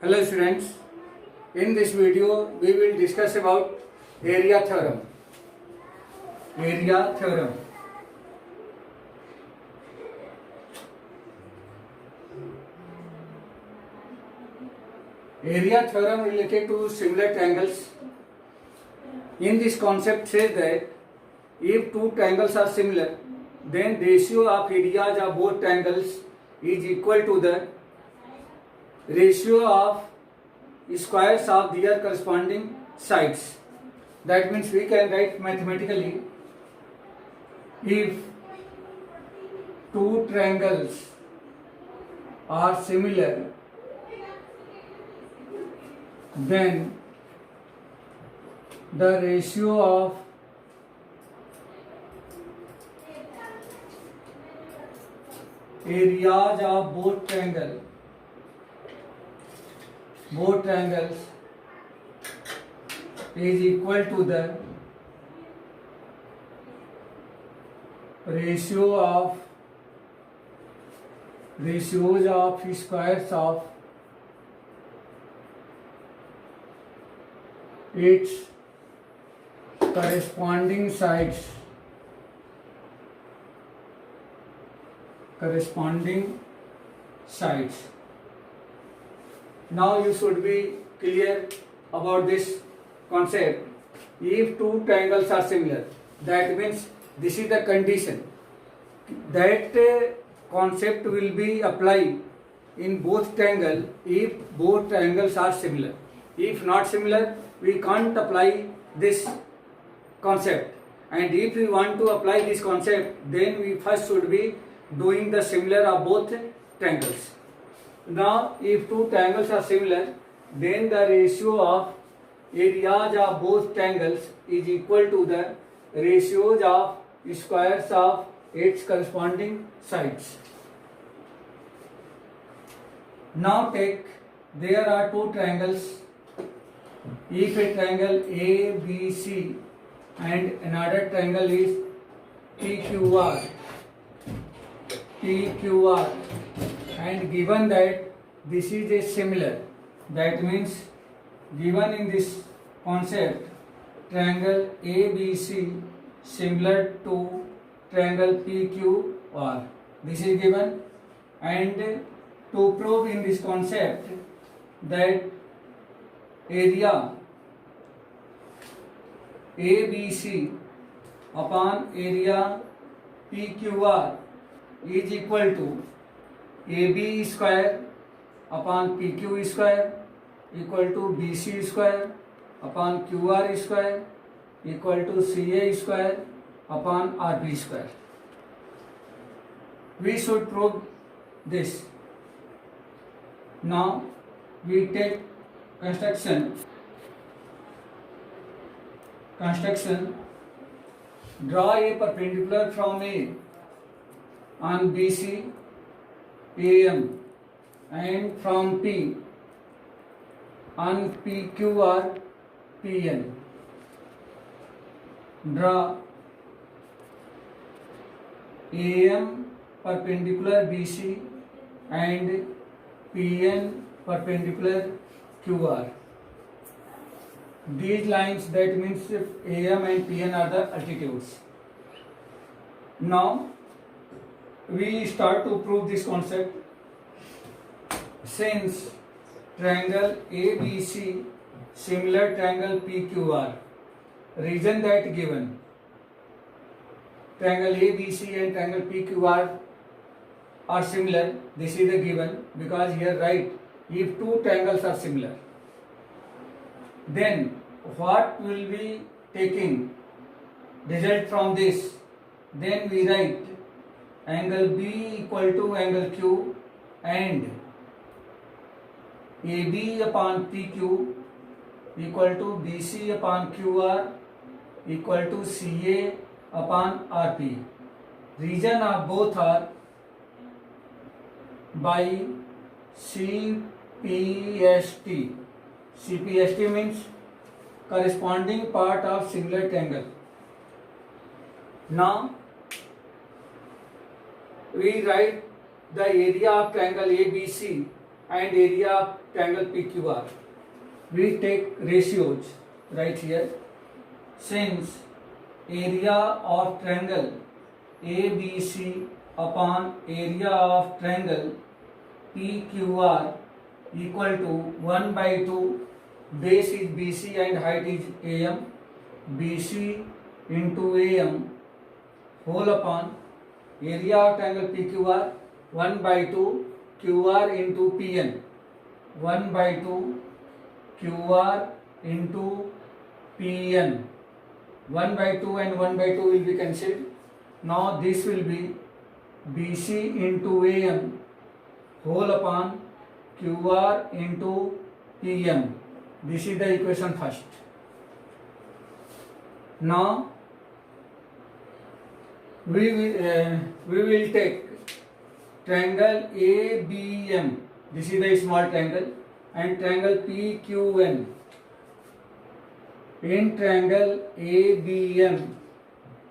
Hello students, in this video we will discuss about area theorem. Area theorem. Area theorem related to similar triangles. In this concept says that if two triangles are similar, then ratio of areas of both triangles is equal to the ratio of squares of their corresponding sides. That means we can write mathematically, if two triangles are similar, then the ratio of areas of both triangles is equal to the ratios of squares of its corresponding sides. Now you should be clear about this concept. If two triangles are similar, that means this is the condition. That concept will be applied in both triangles if both triangles are similar. If not similar, we can't apply this concept. And if we want to apply this concept, then we first should be doing the similar of both triangles. Now, if two triangles are similar, then the ratio of areas of both triangles is equal to the ratios of squares of its corresponding sides. Now take, there are two triangles. If a triangle ABC and another triangle is PQR, and given that this is a similar, that means given in this concept triangle ABC similar to triangle PQR, this is given, and to prove in this concept that area ABC upon area PQR is equal to AB square upon PQ square equal to BC square upon QR square equal to CA square upon RB square. We should prove this. Now we take construction. Draw a perpendicular from A on BC AM and from P on PQR PN. Draw AM perpendicular BC and PN perpendicular QR. These lines, that means AM and PN are the altitudes. Now we start to prove this concept. Since triangle ABC similar triangle PQR, region that given, triangle ABC and triangle PQR are similar, this is the given, because here write if two triangles are similar, then what will be taking result from this? Then we write angle B equal to angle Q and AB upon PQ equal to BC upon QR equal to CA upon RP. Region of both are by CPST. CPST means corresponding part of similar triangle. Now we write the area of triangle ABC and area of triangle PQR. We take ratios right here. Since area of triangle ABC upon area of triangle PQR equal to 1 by 2, base is BC and height is AM, BC into AM whole upon area of triangle PQR 1 by 2 QR into PN, 1 by 2 QR into PN, 1 by 2 and 1 by 2 will be cancelled. Now this will be BC into AM whole upon QR into PM. This is the equation first. Now we will take triangle ABM. This is the small triangle, and triangle PQN. In triangle ABM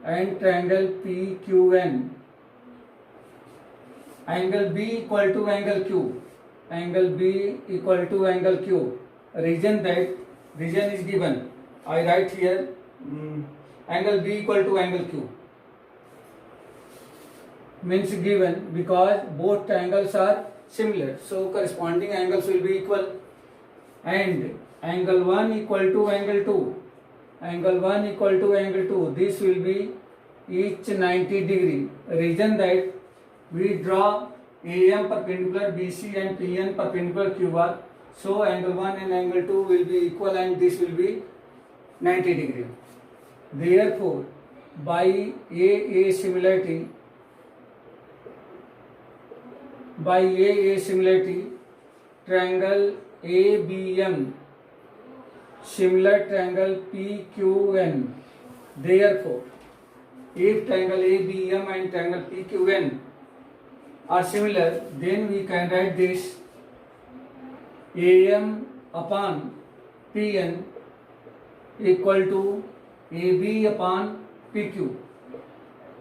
and triangle PQN, angle B equal to angle Q. Angle B equal to angle Q. Region is given. I write here angle B equal to angle Q. Means given because both triangles are similar. So corresponding angles will be equal. And angle 1 equal to angle 2. Angle 1 equal to angle 2. This will be each 90 degree. Reason that we draw AM perpendicular BC and PN perpendicular QR. So angle 1 and angle 2 will be equal and this will be 90 degree. Therefore, by AA similarity, triangle ABM similar triangle PQN. Therefore, if triangle ABM and triangle PQN are similar, then we can write this AM upon PN equal to AB upon PQ.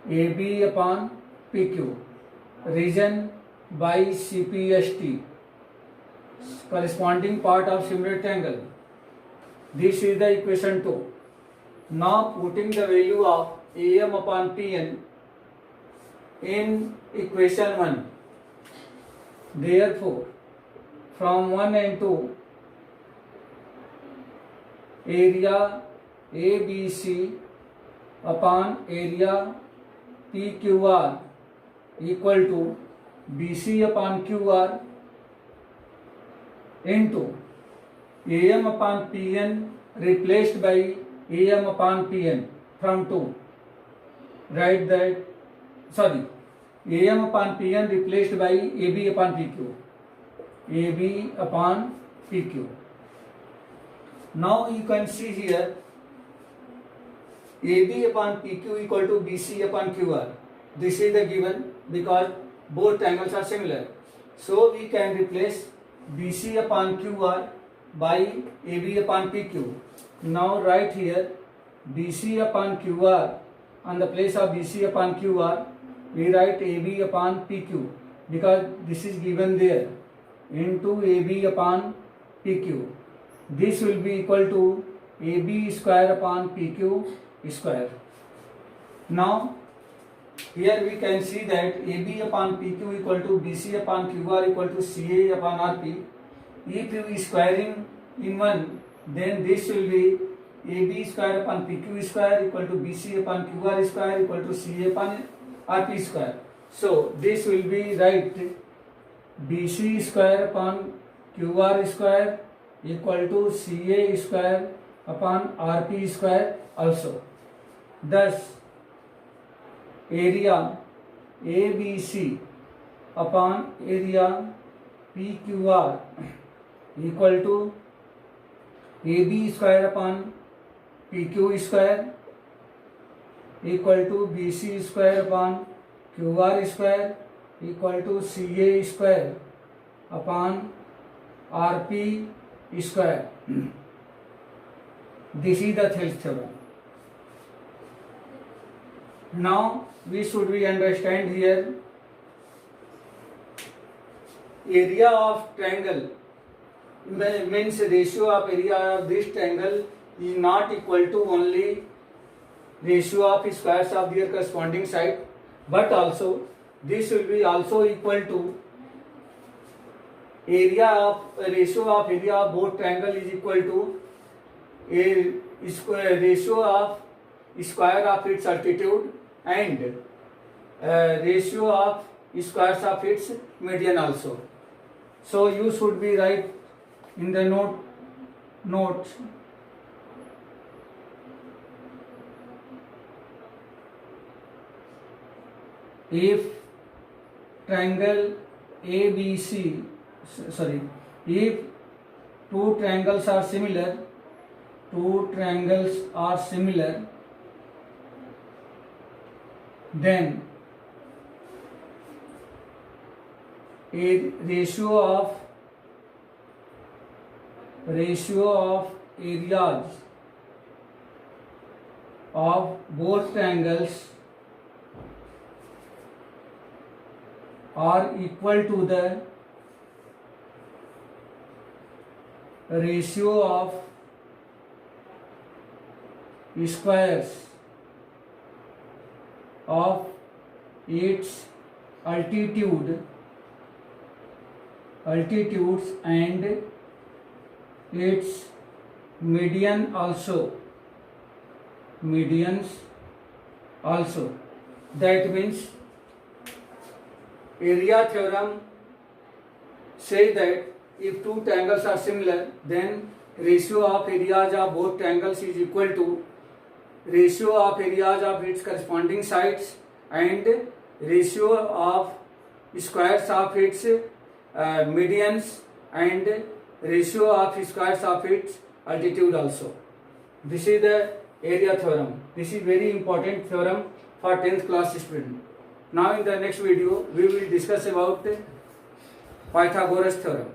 AB upon PQ. Region by CPST. Corresponding part of similar triangle. This is the equation 2. Now putting the value of AM upon PN in equation 1. Therefore, from 1 and 2, area ABC upon area PQR equal to BC upon QR into AM upon PN replaced by AM upon PN from 2. Write that, AM upon PN replaced by AB upon PQ. AB upon PQ. Now you can see here AB upon PQ equal to BC upon QR. This is the given because both triangles are similar. So we can replace BC upon QR by AB upon PQ. Now write here BC upon QR. On the place of BC upon QR, we write AB upon PQ because this is given there into AB upon PQ. This will be equal to AB square upon PQ square. Now here we can see that AB upon PQ equal to BC upon QR equal to CA upon RP. If you is squaring in one, then this will be AB square upon PQ square equal to BC upon QR square equal to CA upon RP square. So this will be right BC square upon QR square equal to CA square upon RP square also. Thus, area ABC upon area PQR equal to AB square upon PQ square equal to BC square upon QR square equal to CA square upon RP square. This is the Thales theorem. Now we understand here area of triangle means ratio of area of this triangle is not equal to only ratio of squares of their corresponding side, but also this will be also equal to ratio of area of both triangle is equal to a ratio of square of its altitude and ratio of squares of its median also. So you should be write in the notes if triangle ABC, if two triangles are similar, then a ratio of areas of both triangles are equal to the ratio of squares of its altitudes and its medians also. That means area theorem says that if two triangles are similar, then ratio of areas of both triangles is equal to ratio of areas of its corresponding sides and ratio of squares of its medians and ratio of squares of its altitude also. This is the area theorem. This is very important theorem for 10th class student. Now in the next video we will discuss about Pythagoras theorem.